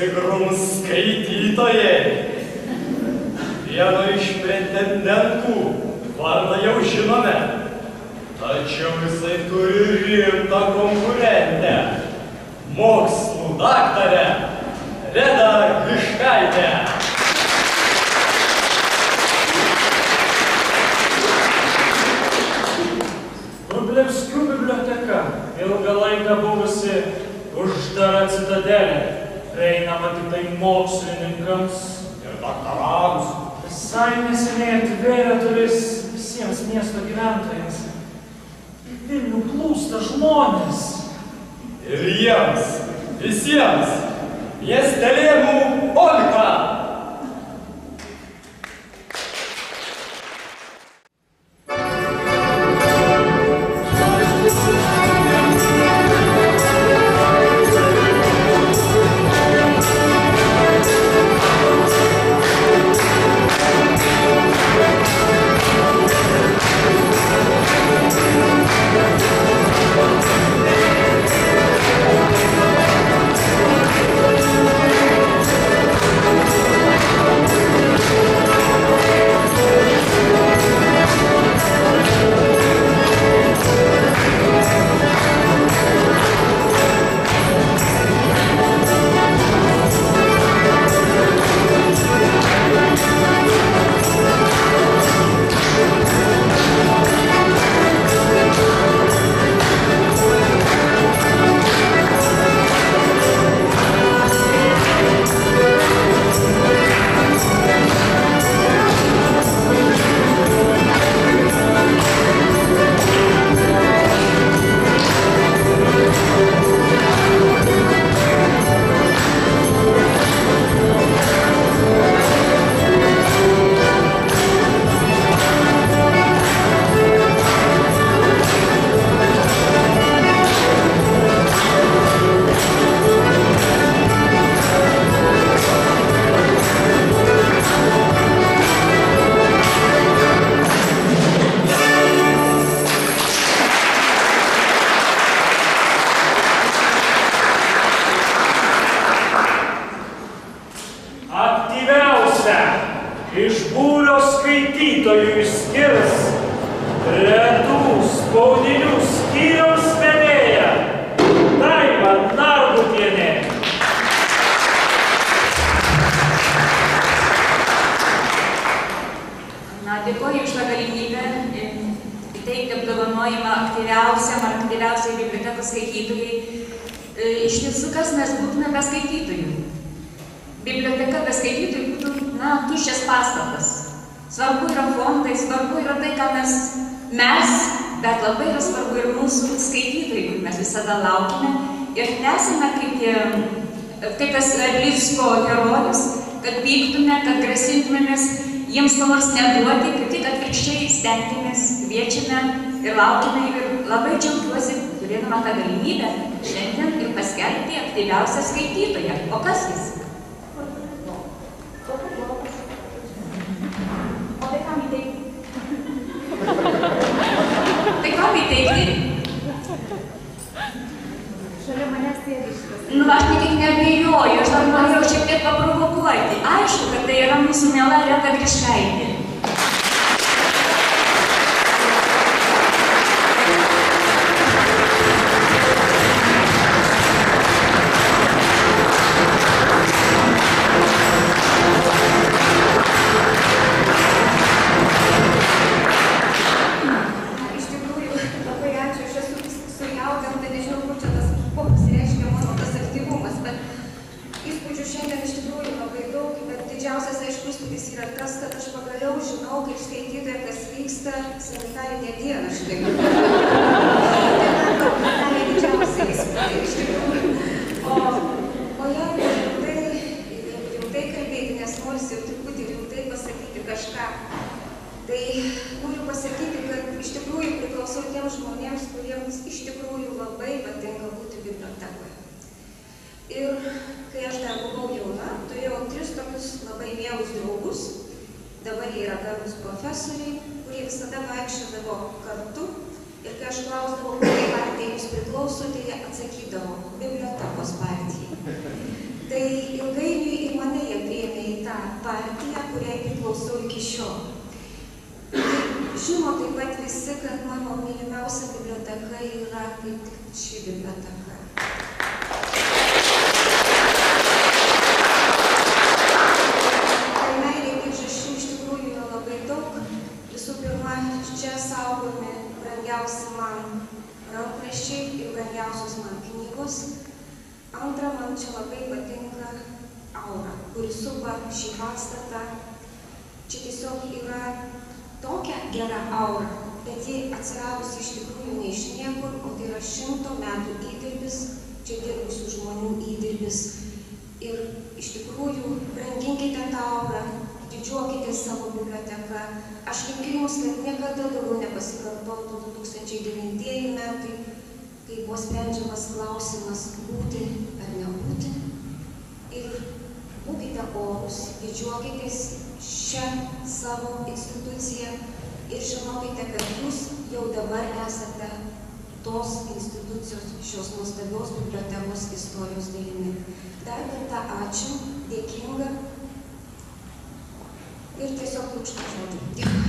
susigrums skaitytojai. Vieno iš pretendentų vardą jau žinome, tačiau jisai turi rimtą konkurentę, mokslų daktarę Redą Griškaitę. Vrublevskių biblioteka, ilgą laiką buvusi uždara citadelė, prieinama tik tai mokslininkams ir daktarams. Visai neseniai atvėrė duris visiems miesto gyventojams. Į Vilnių plūsta žmonės. Ir jiems, visiems, miestelėnų polka. Iš būrio skaitytojų išskirs retų spaudinių skyriaus vedėja Daiva Narbutienė. Dėkoju už tą galimybę įteikti apdovanojimą aktyviausiai bibliotekos skaitytojai. Iš tiesų, kas mes būtume be skaitytojų? Biblioteka be skaitytojų būtų, tuščias pastatas. Svarbu yra fondai, svarbu yra tai, ką mes, bet labai yra svarbu ir mūsų skaitytojai, kur mes visada laukime ir nesame kaip tas Erlicko herojus, kad pyktume, kad grasintumėmės jiems ko nors neduoti, kaip tik atvirkščiai stengtumės, kviečiame ir laukime ir labai džiaugiuosi, turėdama tą galimybę šiandien ir paskelbti aktyviausią skaitytoją. O kas jis? Tai kam įteikti? Šalia manęs sėdi šitas. Aš tik neabejoju, aš dar norėjau šiek tiek paprovokuoti. Aišku, kad tai yra mūsų miela Reda Griškaitė. Tai ilgainiui ir mane jie priėmė į tą partiją, kuriai priklausau iki šiol. Žino taip pat visi, kad mano mylimiausia biblioteka yra kaip tik ši biblioteka. Tai meilė priežasčių iš tikrųjų yra labai daug. Visų pirma, čia saugomi brangiausi man rankraščiai ir brangiausios man knygos. Antra, man čia labai patinka aura, kuri supa šį pastatą. Čia tiesiog yra tokia gera aura, bet ji atsiradusi iš tikrųjų ne iš niekur, o tai yra 100 metų įdirbis, čia dirbusių žmonių įdirbis. Ir iš tikrųjų branginkite tą aurą, didžiuokite savo biblioteką. Aš linkiu jums, kad niekada daugiau nepasikartotų 2009 metai, kai buvo sprendžiamas klausimas būti ar nebūti. Ir būkite orus, didžiuokitės šią savo instituciją ir žinokite, kad jūs jau dabar esate tos institucijos, šios nuostabios bibliotekos istorijos dalimi. Dar kartą ačiū, dėkinga ir tiesiog lūkštą žodį.